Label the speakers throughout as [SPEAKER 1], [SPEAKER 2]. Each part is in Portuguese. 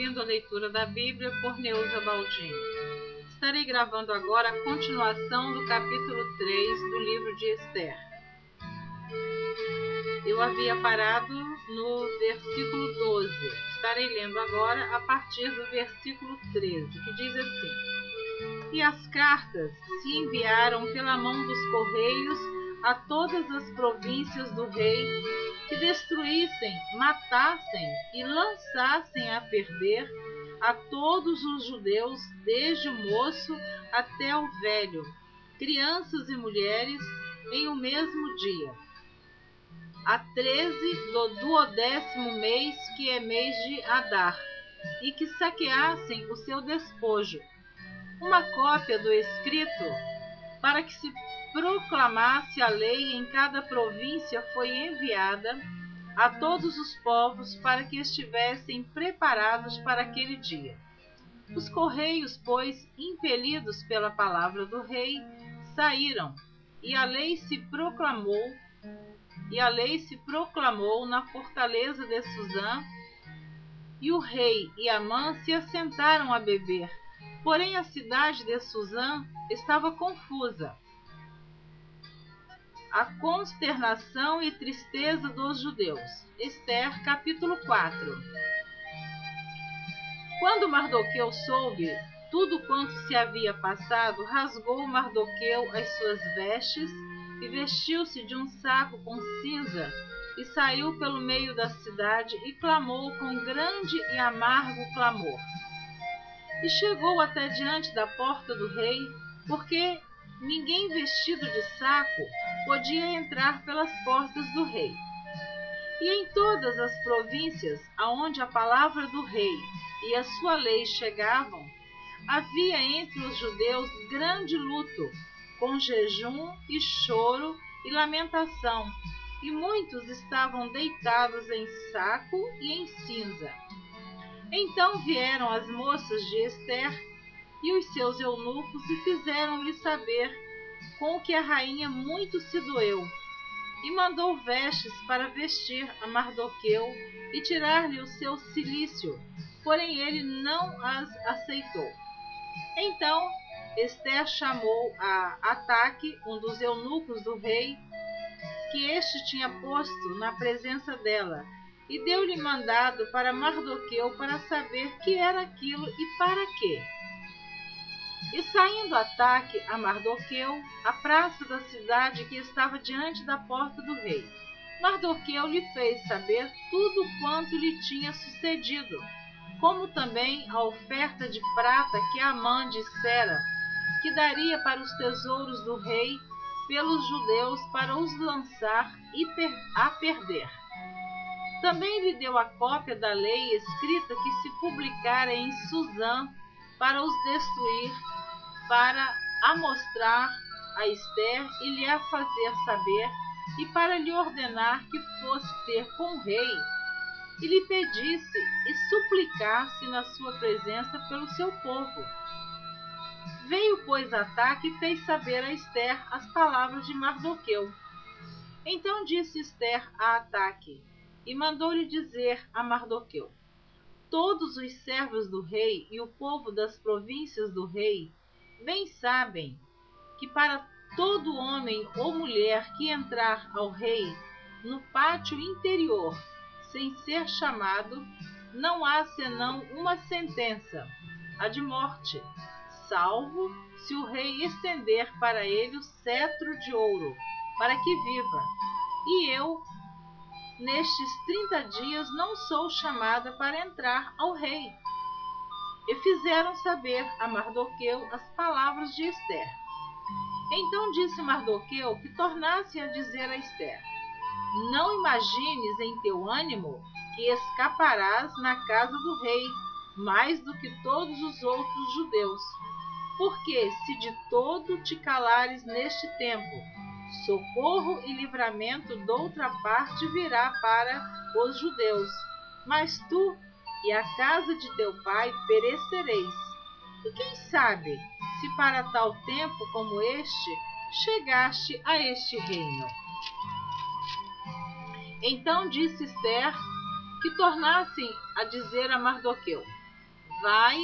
[SPEAKER 1] ouvindo a leitura da Bíblia por Neuza Baldini. Estarei gravando agora a continuação do capítulo 3 do livro de Esther. Eu havia parado no versículo 12. Estarei lendo agora a partir do versículo 13, que diz assim: E as cartas se enviaram pela mão dos correios a todas as províncias do rei, que destruíssem, matassem e lançassem a perder a todos os judeus, desde o moço até o velho, crianças e mulheres, em o mesmo dia, a 13 do 12º mês, que é mês de Adar, e que saqueassem o seu despojo. Uma cópia do escrito, para que se proclamasse a lei em cada província, foi enviada a todos os povos para que estivessem preparados para aquele dia. Os correios, pois, impelidos pela palavra do rei, saíram, e a lei se proclamou na fortaleza de Suzã, e o rei e Amã se assentaram a beber. Porém a cidade de Suzã estava confusa. A consternação e tristeza dos judeus. Esther, capítulo 4. Quando Mardoqueu soube tudo quanto se havia passado, rasgou Mardoqueu as suas vestes e vestiu-se de um saco com cinza e saiu pelo meio da cidade e clamou com grande e amargo clamor. E chegou até diante da porta do rei, porque ninguém vestido de saco podia entrar pelas portas do rei. E em todas as províncias aonde a palavra do rei e a sua lei chegavam, havia entre os judeus grande luto, com jejum e choro e lamentação, e muitos estavam deitados em saco e em cinza. Então vieram as moças de Esther e os seus eunucos e fizeram-lhe saber com o que a rainha muito se doeu, e mandou vestes para vestir a Mardoqueu e tirar-lhe o seu cilício, porém ele não as aceitou. Então Esther chamou a Ataque, um dos eunucos do rei, que este tinha posto na presença dela, e deu-lhe mandado para Mardoqueu para saber que era aquilo e para quê. E saindo Ataque a Mardoqueu, à praça da cidade que estava diante da porta do rei, Mardoqueu lhe fez saber tudo quanto lhe tinha sucedido, como também a oferta de prata que Amã dissera que daria para os tesouros do rei pelos judeus para os lançar a perder. Também lhe deu a cópia da lei escrita que se publicara em Suzã para os destruir, para a mostrar a Esther e lhe a fazer saber, e para lhe ordenar que fosse ter com o rei, e lhe pedisse e suplicasse na sua presença pelo seu povo. Veio, pois, Ataque e fez saber a Esther as palavras de Mardoqueu. Então disse Esther a Ataque, e mandou-lhe dizer a Mardoqueu: Todos os servos do rei e o povo das províncias do rei bem sabem que para todo homem ou mulher que entrar ao rei no pátio interior, sem ser chamado, não há senão uma sentença, a de morte, salvo se o rei estender para ele o cetro de ouro, para que viva. E eu, nestes 30 dias, não sou chamada para entrar ao rei. E fizeram saber a Mardoqueu as palavras de Esther. Então disse Mardoqueu que tornassem a dizer a Esther: Não imagines em teu ânimo que escaparás na casa do rei, mais do que todos os outros judeus. Porque se de todo te calares neste tempo, socorro e livramento doutra parte virá para os judeus. Mas tu e a casa de teu pai perecereis. E quem sabe, se para tal tempo como este, chegaste a este reino. Então disse Esther que tornassem a dizer a Mardoqueu: vai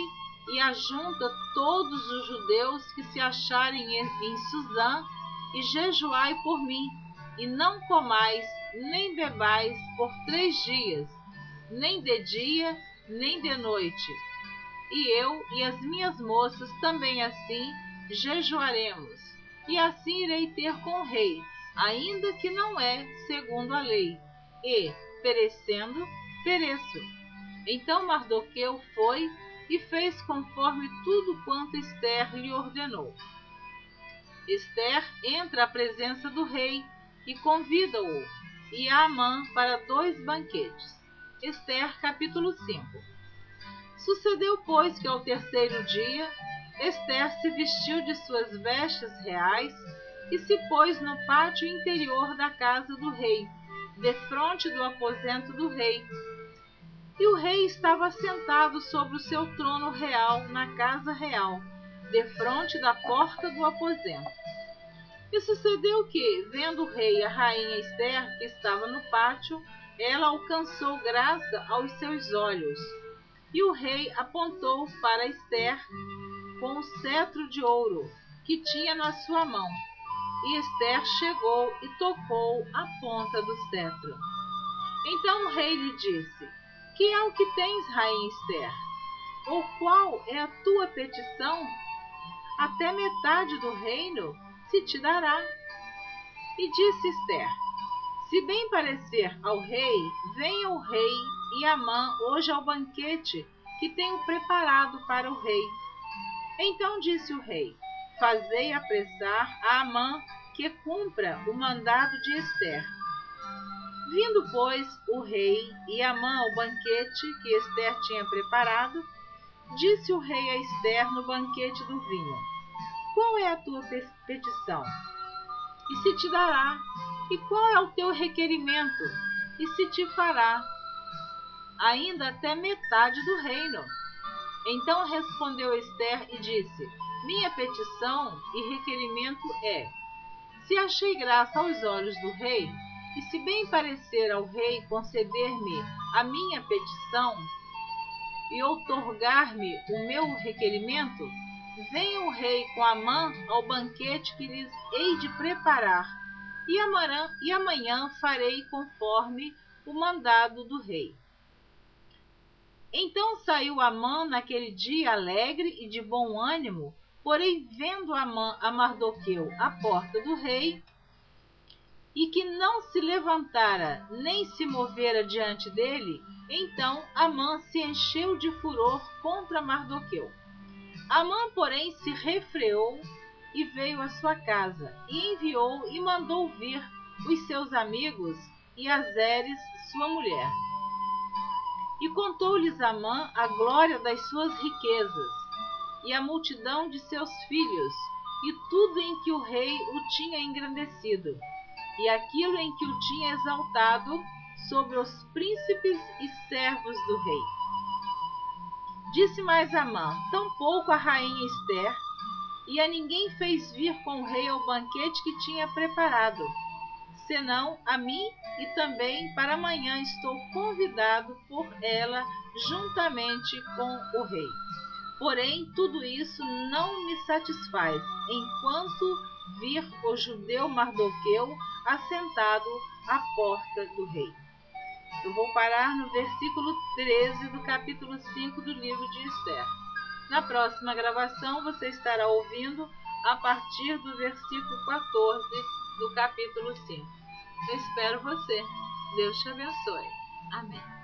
[SPEAKER 1] e ajunta todos os judeus que se acharem em Suzã e jejuai por mim, e não comais nem bebais por 3 dias, nem de dia, nem de noite. E eu e as minhas moças também assim jejuaremos, e assim irei ter com o rei, ainda que não é segundo a lei, e, perecendo, pereço. Então Mardoqueu foi e fez conforme tudo quanto Ester lhe ordenou. Ester entra à presença do rei e convida-o e a Amã para 2 banquetes. Ester, capítulo 5. Sucedeu, pois, que ao 3º dia, Ester se vestiu de suas vestes reais e se pôs no pátio interior da casa do rei, defronte do aposento do rei. E o rei estava sentado sobre o seu trono real na casa real, defronte da porta do aposento. E sucedeu que, vendo o rei e a rainha Ester, que estava no pátio, ela alcançou graça aos seus olhos. E o rei apontou para Ester com o cetro de ouro que tinha na sua mão. E Ester chegou e tocou a ponta do cetro. Então o rei lhe disse: Que é o que tens, rainha Ester? Ou qual é a tua petição? Até metade do reino se te dará. E disse Ester: Se bem parecer ao rei, venha o rei e Amã hoje ao banquete que tenho preparado para o rei. Então disse o rei: Fazei apressar a Amã que cumpra o mandado de Ester. Vindo, pois, o rei e Amã ao banquete que Ester tinha preparado, disse o rei a Ester no banquete do vinho: Qual é a tua petição? E se te dará. E qual é o teu requerimento? E se te fará. Ainda até metade do reino. Então respondeu Ester e disse: Minha petição e requerimento é: se achei graça aos olhos do rei, e se bem parecer ao rei conceder-me a minha petição e outorgar-me o meu requerimento, venha o rei com Amã ao banquete que lhes hei de preparar, e amanhã farei conforme o mandado do rei. Então saiu Amã naquele dia alegre e de bom ânimo, porém vendo Amã a Mardoqueu à porta do rei, e que não se levantara nem se movera diante dele, então Amã se encheu de furor contra Mardoqueu. Amã, porém, se refreou e veio à sua casa, e enviou e mandou vir os seus amigos e a Zeres, sua mulher. E contou-lhes Amã a glória das suas riquezas, e a multidão de seus filhos, e tudo em que o rei o tinha engrandecido, e aquilo em que o tinha exaltado sobre os príncipes e servos do rei. Disse mais Amã: tampouco a rainha Ester, e a ninguém fez vir com o rei ao banquete que tinha preparado, senão a mim, e também para amanhã estou convidado por ela juntamente com o rei. Porém, tudo isso não me satisfaz, enquanto vir o judeu Mardoqueu assentado à porta do rei. Eu vou parar no versículo 13 do capítulo 5 do livro de Ester. Na próxima gravação você estará ouvindo a partir do versículo 14 do capítulo 5. Eu espero você. Deus te abençoe. Amém.